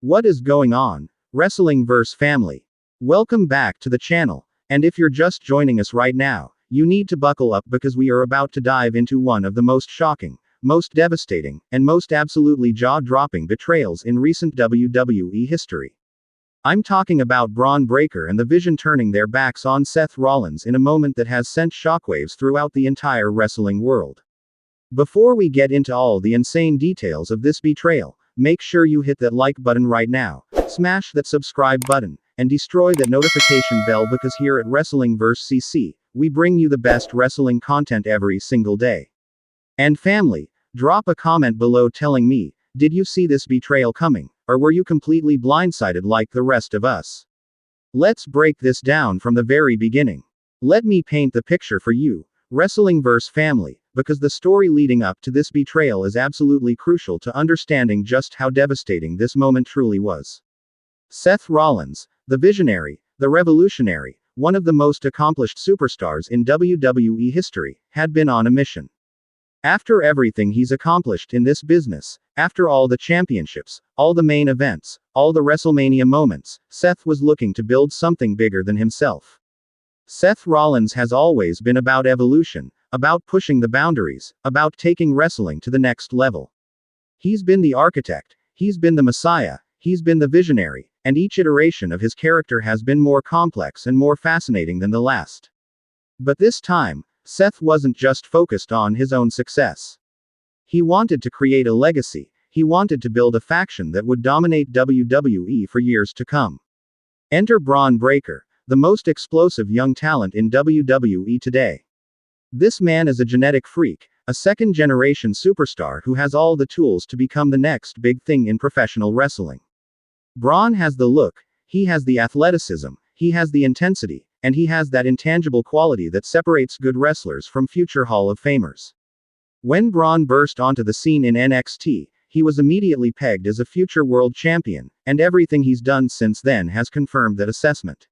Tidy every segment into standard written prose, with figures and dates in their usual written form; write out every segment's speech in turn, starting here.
What is going on? Wrestling vs. Family. Welcome back to the channel. And if you're just joining us right now, you need to buckle up because we are about to dive into one of the most shocking, most devastating, and most absolutely jaw-dropping betrayals in recent WWE history. I'm talking about Bron Breakker and the Vision turning their backs on Seth Rollins in a moment that has sent shockwaves throughout the entire wrestling world. Before we get into all the insane details of this betrayal, make sure you hit that like button right now, smash that subscribe button, and destroy that notification bell because here at Wrestling vs. CC, we bring you the best wrestling content every single day. And family, drop a comment below telling me, did you see this betrayal coming, or were you completely blindsided like the rest of us? Let's break this down from the very beginning. Let me paint the picture for you, Wrestling vs. Family, because the story leading up to this betrayal is absolutely crucial to understanding just how devastating this moment truly was. Seth Rollins, the visionary, the revolutionary, one of the most accomplished superstars in WWE history, had been on a mission. After everything he's accomplished in this business, after all the championships, all the main events, all the WrestleMania moments, Seth was looking to build something bigger than himself. Seth Rollins has always been about evolution, about pushing the boundaries, about taking wrestling to the next level. He's been the architect, he's been the messiah, he's been the visionary, and each iteration of his character has been more complex and more fascinating than the last. But this time, Seth wasn't just focused on his own success. He wanted to create a legacy, he wanted to build a faction that would dominate WWE for years to come. Enter Bron Breakker, the most explosive young talent in WWE today. This man is a genetic freak, a second-generation superstar who has all the tools to become the next big thing in professional wrestling. Bron has the look, he has the athleticism, he has the intensity, and he has that intangible quality that separates good wrestlers from future Hall of Famers. When Bron burst onto the scene in NXT, he was immediately pegged as a future world champion, and everything he's done since then has confirmed that assessment.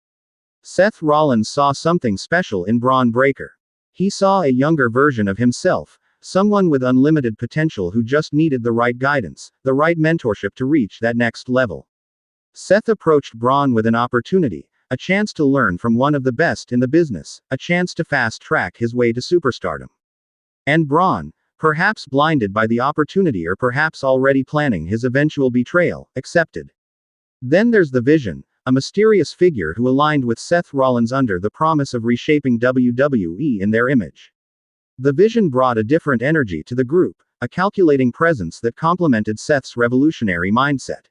Seth Rollins saw something special in Bron Breakker. He saw a younger version of himself, someone with unlimited potential who just needed the right guidance, the right mentorship to reach that next level. Seth approached Bron with an opportunity, a chance to learn from one of the best in the business, a chance to fast-track his way to superstardom. And Bron, perhaps blinded by the opportunity or perhaps already planning his eventual betrayal, accepted. Then there's the Vision, a mysterious figure who aligned with Seth Rollins under the promise of reshaping WWE in their image. The Vision brought a different energy to the group, a calculating presence that complemented Seth's revolutionary mindset.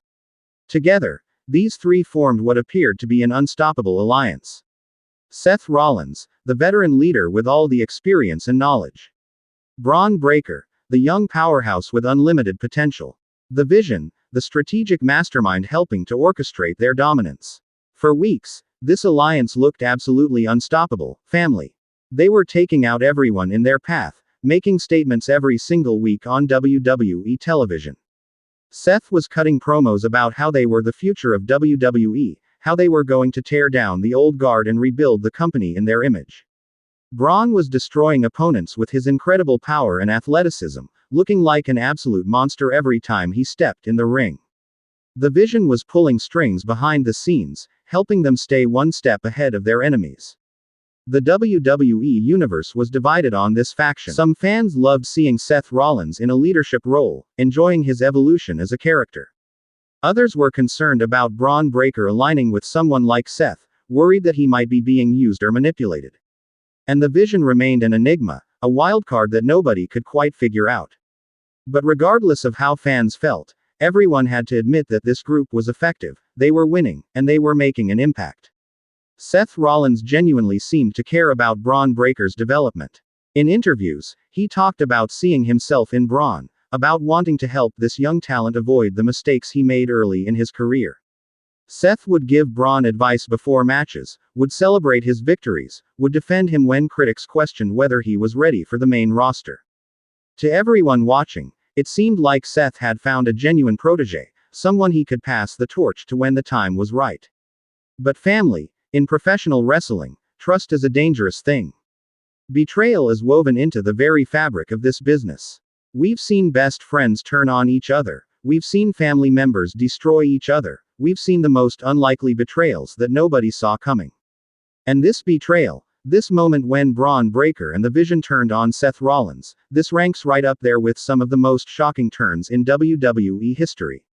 Together, these three formed what appeared to be an unstoppable alliance. Seth Rollins, the veteran leader with all the experience and knowledge. Bron Breakker, the young powerhouse with unlimited potential. The Vision, the strategic mastermind helping to orchestrate their dominance. For weeks, this alliance looked absolutely unstoppable. Family. They were taking out everyone in their path, making statements every single week on WWE television. Seth was cutting promos about how they were the future of WWE, how they were going to tear down the old guard and rebuild the company in their image. Bron was destroying opponents with his incredible power and athleticism, looking like an absolute monster every time he stepped in the ring. The Vision was pulling strings behind the scenes, helping them stay one step ahead of their enemies. The WWE universe was divided on this faction. Some fans loved seeing Seth Rollins in a leadership role, enjoying his evolution as a character. Others were concerned about Bron Breakker aligning with someone like Seth, worried that he might be being used or manipulated. And the Vision remained an enigma, a wildcard that nobody could quite figure out. But regardless of how fans felt, everyone had to admit that this group was effective, they were winning, and they were making an impact. Seth Rollins genuinely seemed to care about Bron Breakker's development. In interviews, he talked about seeing himself in Bron, about wanting to help this young talent avoid the mistakes he made early in his career. Seth would give Bron advice before matches, would celebrate his victories, would defend him when critics questioned whether he was ready for the main roster. To everyone watching, it seemed like Seth had found a genuine protege, someone he could pass the torch to when the time was right. But family, in professional wrestling, trust is a dangerous thing. Betrayal is woven into the very fabric of this business. We've seen best friends turn on each other. We've seen family members destroy each other. We've seen the most unlikely betrayals that nobody saw coming. And this betrayal, this moment when Bron Breakker and the Vision turned on Seth Rollins, this ranks right up there with some of the most shocking turns in WWE history.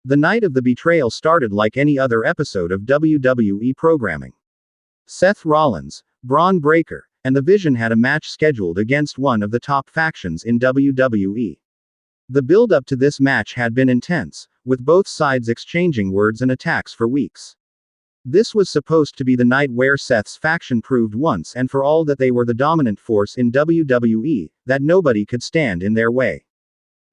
The night of the betrayal started like any other episode of WWE programming. Seth Rollins, Bron Breakker, and the Vision had a match scheduled against one of the top factions in WWE. The build-up to this match had been intense, with both sides exchanging words and attacks for weeks. This was supposed to be the night where Seth's faction proved once and for all that they were the dominant force in WWE, that nobody could stand in their way.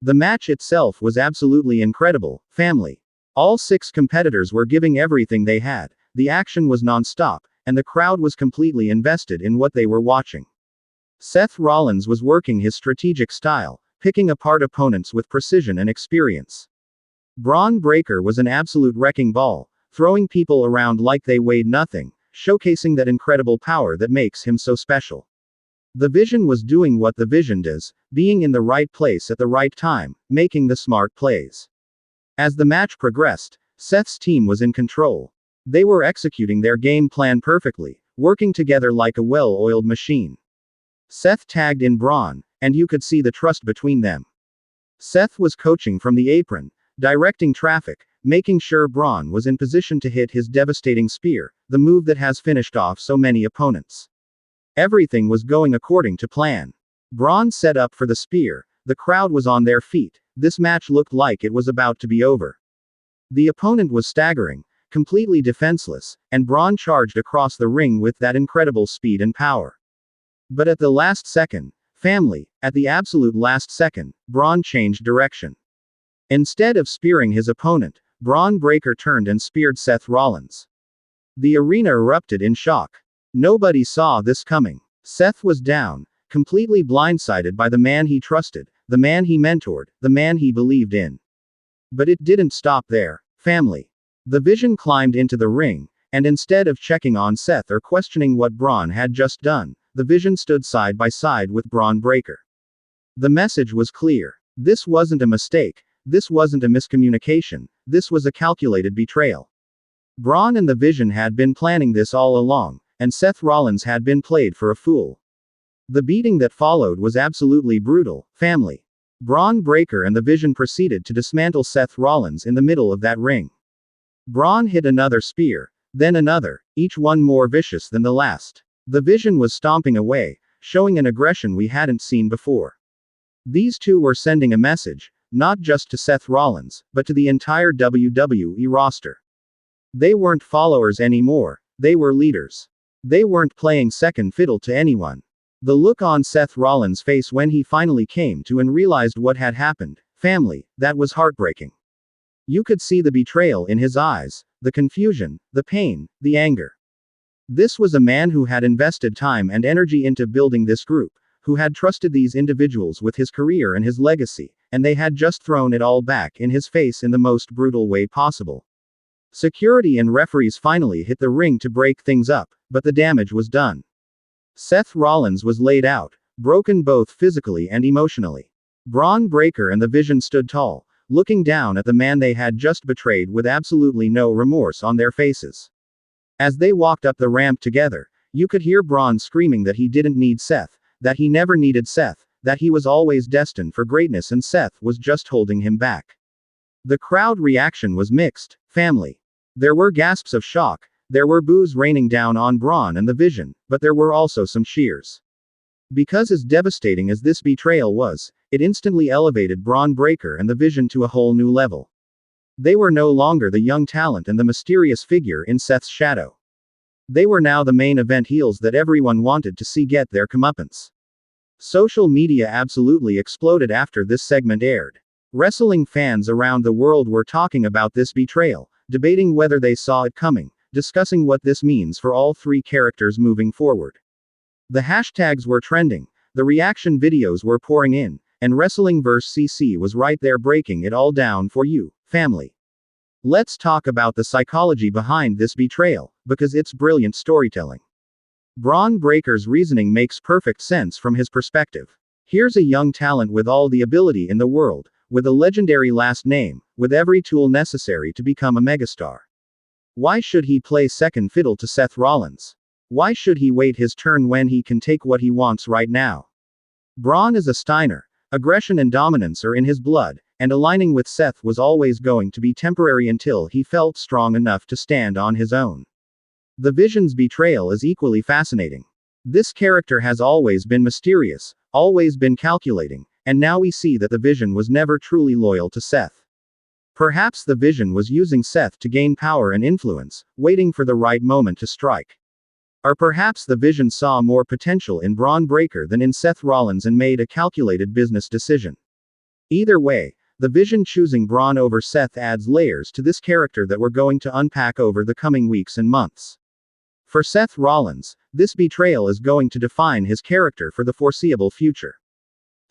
The match itself was absolutely incredible, family. All 6 competitors were giving everything they had, the action was non-stop, and the crowd was completely invested in what they were watching. Seth Rollins was working his strategic style, picking apart opponents with precision and experience. Bron Breakker was an absolute wrecking ball, throwing people around like they weighed nothing, showcasing that incredible power that makes him so special. The Vision was doing what the Vision does, being in the right place at the right time, making the smart plays. As the match progressed, Seth's team was in control. They were executing their game plan perfectly, working together like a well-oiled machine. Seth tagged in Bron, and you could see the trust between them. Seth was coaching from the apron, directing traffic, making sure Bron was in position to hit his devastating spear, the move that has finished off so many opponents. Everything was going according to plan. Bron set up for the spear, the crowd was on their feet, this match looked like it was about to be over. The opponent was staggering, completely defenseless, and Bron charged across the ring with that incredible speed and power. But at the last second, family, at the absolute last second, Bron changed direction. Instead of spearing his opponent, Bron Breakker turned and speared Seth Rollins. The arena erupted in shock. Nobody saw this coming. Seth was down, completely blindsided by the man he trusted, the man he mentored, the man he believed in. But it didn't stop there, family. The Vision climbed into the ring, and instead of checking on Seth or questioning what Bron had just done, the Vision stood side by side with Bron Breakker. The message was clear. This wasn't a mistake. This wasn't a miscommunication, this was a calculated betrayal. Bron and the Vision had been planning this all along, and Seth Rollins had been played for a fool. The beating that followed was absolutely brutal, family. Bron Breakker and the Vision proceeded to dismantle Seth Rollins in the middle of that ring. Bron hit another spear, then another, each one more vicious than the last. The Vision was stomping away, showing an aggression we hadn't seen before. These two were sending a message, not just to Seth Rollins, but to the entire WWE roster. They weren't followers anymore, they were leaders. They weren't playing second fiddle to anyone. The look on Seth Rollins' face when he finally came to and realized what had happened, family, that was heartbreaking. You could see the betrayal in his eyes, the confusion, the pain, the anger. This was a man who had invested time and energy into building this group, who had trusted these individuals with his career and his legacy, and they had just thrown it all back in his face in the most brutal way possible. Security and referees finally hit the ring to break things up, but the damage was done. Seth Rollins was laid out, broken both physically and emotionally. Bron Breakker and the Vision stood tall, looking down at the man they had just betrayed with absolutely no remorse on their faces. As they walked up the ramp together, you could hear Bron screaming that he didn't need Seth, that he never needed Seth, that he was always destined for greatness and Seth was just holding him back. The crowd reaction was mixed, family. There were gasps of shock, there were boos raining down on Bron and the Vision, but there were also some cheers. Because as devastating as this betrayal was, it instantly elevated Bron Breakker and the Vision to a whole new level. They were no longer the young talent and the mysterious figure in Seth's shadow. They were now the main event heels that everyone wanted to see get their comeuppance. Social media absolutely exploded after this segment aired. Wrestling fans around the world were talking about this betrayal, debating whether they saw it coming, discussing what this means for all three characters moving forward. The hashtags were trending, the reaction videos were pouring in, and Wrestling vs. CC was right there breaking it all down for you, family. Let's talk about the psychology behind this betrayal, because it's brilliant storytelling. Bron Breakker's reasoning makes perfect sense from his perspective. Here's a young talent with all the ability in the world, with a legendary last name, with every tool necessary to become a megastar. Why should he play second fiddle to Seth Rollins? Why should he wait his turn when he can take what he wants right now? Braun is a Steiner. Aggression and dominance are in his blood, and aligning with Seth was always going to be temporary until he felt strong enough to stand on his own. The Vision's betrayal is equally fascinating. This character has always been mysterious, always been calculating, and now we see that the Vision was never truly loyal to Seth. Perhaps the Vision was using Seth to gain power and influence, waiting for the right moment to strike. Or perhaps the Vision saw more potential in Bron Breakker than in Seth Rollins and made a calculated business decision. Either way, the Vision choosing Braun over Seth adds layers to this character that we're going to unpack over the coming weeks and months. For Seth Rollins, this betrayal is going to define his character for the foreseeable future.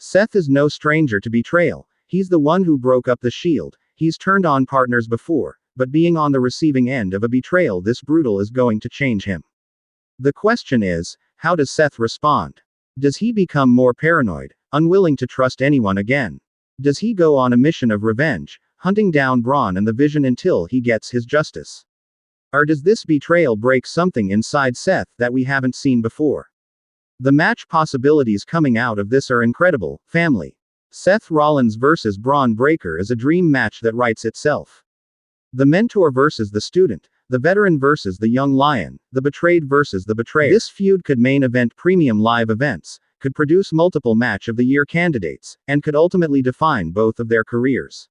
Seth is no stranger to betrayal. He's the one who broke up the Shield. He's turned on partners before, but being on the receiving end of a betrayal this brutal is going to change him. The question is, how does Seth respond? Does he become more paranoid, unwilling to trust anyone again? Does he go on a mission of revenge, hunting down Braun and the Vision until he gets his justice? Or does this betrayal break something inside Seth that we haven't seen before? The match possibilities coming out of this are incredible, family. Seth Rollins vs. Bron Breakker is a dream match that writes itself. The mentor versus the student, the veteran versus the young lion, the betrayed versus the betrayer. This feud could main event premium live events, could produce multiple match of the year candidates, and could ultimately define both of their careers.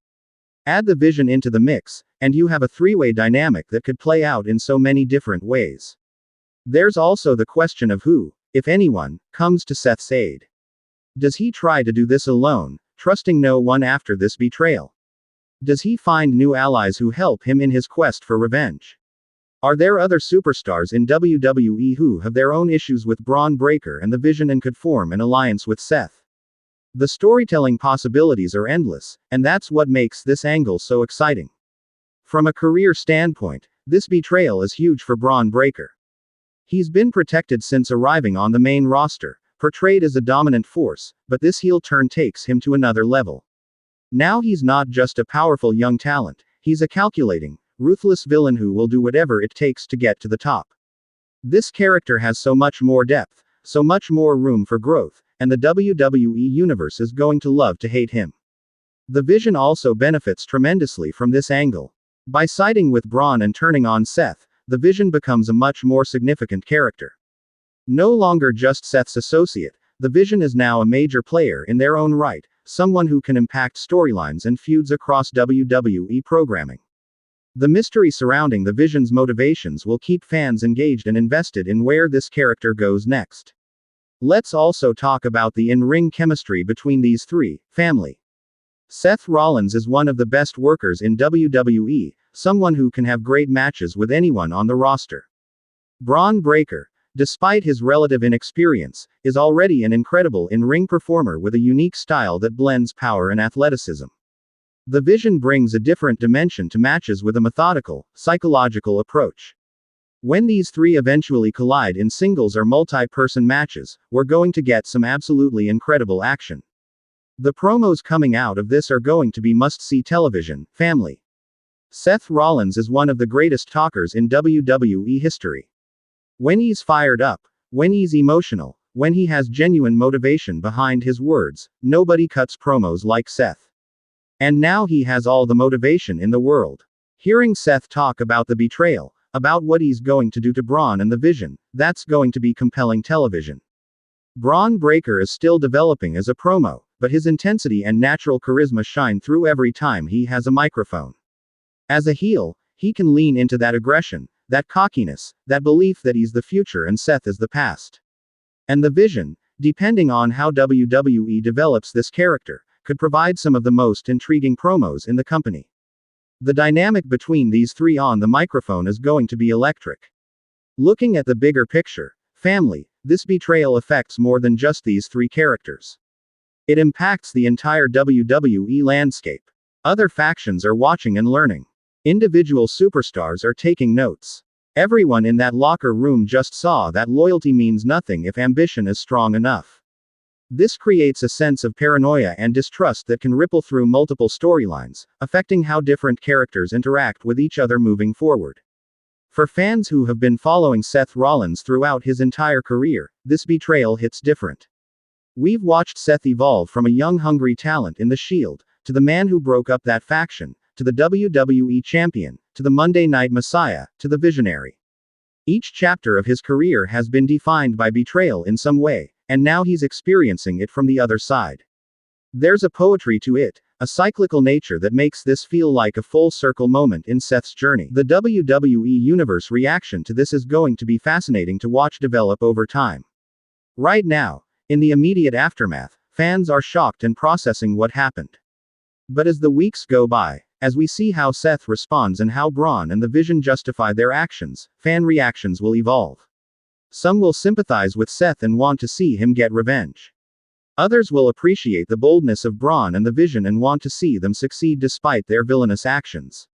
Add the Vision into the mix, and you have a three-way dynamic that could play out in so many different ways. There's also the question of who, if anyone, comes to Seth's aid. Does he try to do this alone, trusting no one after this betrayal? Does he find new allies who help him in his quest for revenge? Are there other superstars in WWE who have their own issues with Bron Breakker and the Vision and could form an alliance with Seth? The storytelling possibilities are endless, and that's what makes this angle so exciting. From a career standpoint, this betrayal is huge for Bron Breakker. He's been protected since arriving on the main roster, portrayed as a dominant force, but this heel turn takes him to another level. Now he's not just a powerful young talent, he's a calculating, ruthless villain who will do whatever it takes to get to the top. This character has so much more depth, so much more room for growth, and the WWE Universe is going to love to hate him. The Vision also benefits tremendously from this angle. By siding with Braun and turning on Seth, the Vision becomes a much more significant character. No longer just Seth's associate, the Vision is now a major player in their own right, someone who can impact storylines and feuds across WWE programming. The mystery surrounding the Vision's motivations will keep fans engaged and invested in where this character goes next. Let's also talk about the in-ring chemistry between these three, family. Seth Rollins is one of the best workers in WWE, someone who can have great matches with anyone on the roster. Bron Breakker, despite his relative inexperience, is already an incredible in-ring performer with a unique style that blends power and athleticism. The Vision brings a different dimension to matches with a methodical, psychological approach. When these three eventually collide in singles or multi-person matches, we're going to get some absolutely incredible action. The promos coming out of this are going to be must-see television, family. Seth Rollins is one of the greatest talkers in WWE history. When he's fired up, when he's emotional, when he has genuine motivation behind his words, nobody cuts promos like Seth. And now he has all the motivation in the world. Hearing Seth talk about the betrayal, about what he's going to do to Braun and the Vision, that's going to be compelling television. Bron Breakker is still developing as a promo, but his intensity and natural charisma shine through every time he has a microphone. As a heel, he can lean into that aggression, that cockiness, that belief that he's the future and Seth is the past. And the Vision, depending on how WWE develops this character, could provide some of the most intriguing promos in the company. The dynamic between these three on the microphone is going to be electric. Looking at the bigger picture, family, this betrayal affects more than just these three characters. It impacts the entire WWE landscape. Other factions are watching and learning. Individual superstars are taking notes. Everyone in that locker room just saw that loyalty means nothing if ambition is strong enough. This creates a sense of paranoia and distrust that can ripple through multiple storylines, affecting how different characters interact with each other moving forward. For fans who have been following Seth Rollins throughout his entire career, this betrayal hits different. We've watched Seth evolve from a young hungry talent in The Shield, to the man who broke up that faction, to the WWE Champion, to the Monday Night Messiah, to the Visionary. Each chapter of his career has been defined by betrayal in some way, and now he's experiencing it from the other side. There's a poetry to it, a cyclical nature that makes this feel like a full circle moment in Seth's journey. The WWE Universe reaction to this is going to be fascinating to watch develop over time. Right now, in the immediate aftermath, fans are shocked and processing what happened. But as the weeks go by, as we see how Seth responds and how Braun and the Vision justify their actions, fan reactions will evolve. Some will sympathize with Seth and want to see him get revenge. Others will appreciate the boldness of Braun and the Vision and want to see them succeed despite their villainous actions.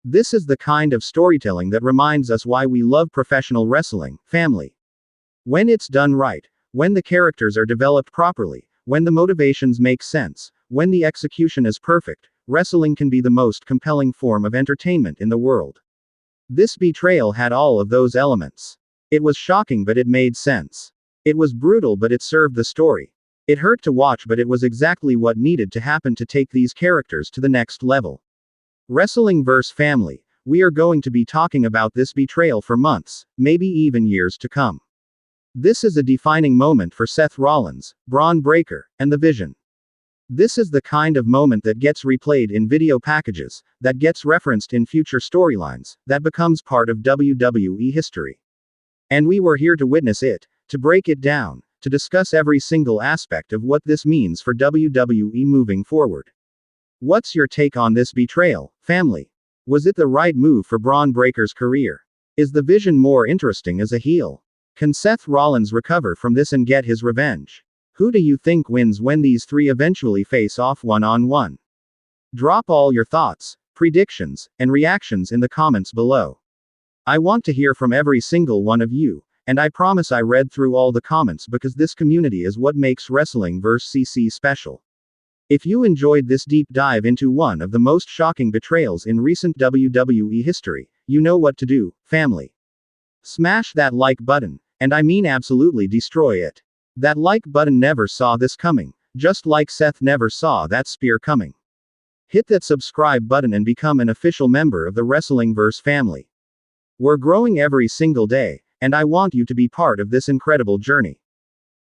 This is the kind of storytelling that reminds us why we love professional wrestling, family. When it's done right, when the characters are developed properly, when the motivations make sense, when the execution is perfect, wrestling can be the most compelling form of entertainment in the world. This betrayal had all of those elements. It was shocking, but it made sense. It was brutal, but it served the story. It hurt to watch, but it was exactly what needed to happen to take these characters to the next level. Wrestling vs. Family. We are going to be talking about this betrayal for months, maybe even years to come. This is a defining moment for Seth Rollins, Bron Breakker, and the Vision. This is the kind of moment that gets replayed in video packages, that gets referenced in future storylines, that becomes part of WWE history. And we were here to witness it, to break it down, to discuss every single aspect of what this means for WWE moving forward. What's your take on this betrayal, family? Was it the right move for Bron Breakker's career? Is the Vision more interesting as a heel? Can Seth Rollins recover from this and get his revenge? Who do you think wins when these three eventually face off one-on-one? Drop all your thoughts, predictions, and reactions in the comments below. I want to hear from every single one of you, and I promise I read through all the comments because this community is what makes Wrestling vs. CC special. If you enjoyed this deep dive into one of the most shocking betrayals in recent WWE history, you know what to do, family. Smash that like button, and I mean absolutely destroy it. That like button never saw this coming, just like Seth never saw that spear coming. Hit that subscribe button and become an official member of the Wrestling vs. family. We're growing every single day, and I want you to be part of this incredible journey.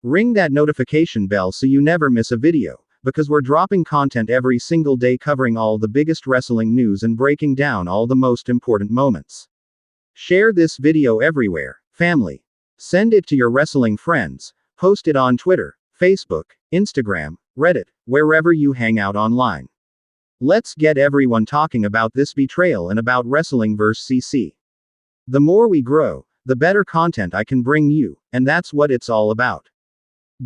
Ring that notification bell so you never miss a video, because we're dropping content every single day covering all the biggest wrestling news and breaking down all the most important moments. Share this video everywhere, family. Send it to your wrestling friends, post it on Twitter, Facebook, Instagram, Reddit, wherever you hang out online. Let's get everyone talking about this betrayal and about Wrestling vs. CC. The more we grow, the better content I can bring you, and that's what it's all about.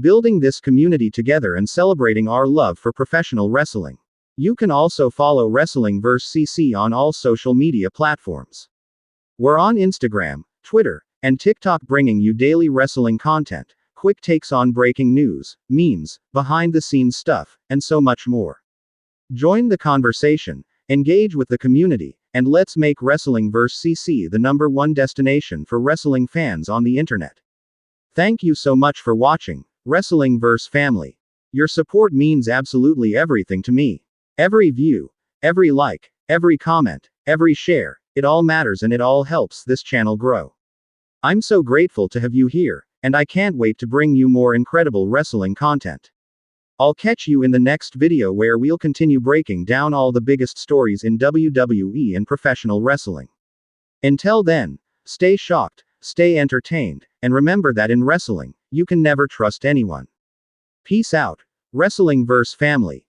Building this community together and celebrating our love for professional wrestling. You can also follow Wrestling vs. CC on all social media platforms. We're on Instagram, Twitter, and TikTok, bringing you daily wrestling content, quick takes on breaking news, memes, behind-the-scenes stuff, and so much more. Join the conversation, engage with the community, and let's make Wrestling vs. CC the #1 destination for wrestling fans on the internet. Thank you so much for watching Wrestling vs. Family. Your support means absolutely everything to me. Every view, every like, every comment, every share, it all matters and it all helps this channel grow. I'm so grateful to have you here, and I can't wait to bring you more incredible wrestling content. I'll catch you in the next video where we'll continue breaking down all the biggest stories in WWE and professional wrestling. Until then, stay shocked, stay entertained, and remember that in wrestling, you can never trust anyone. Peace out, Wrestling vs. Family.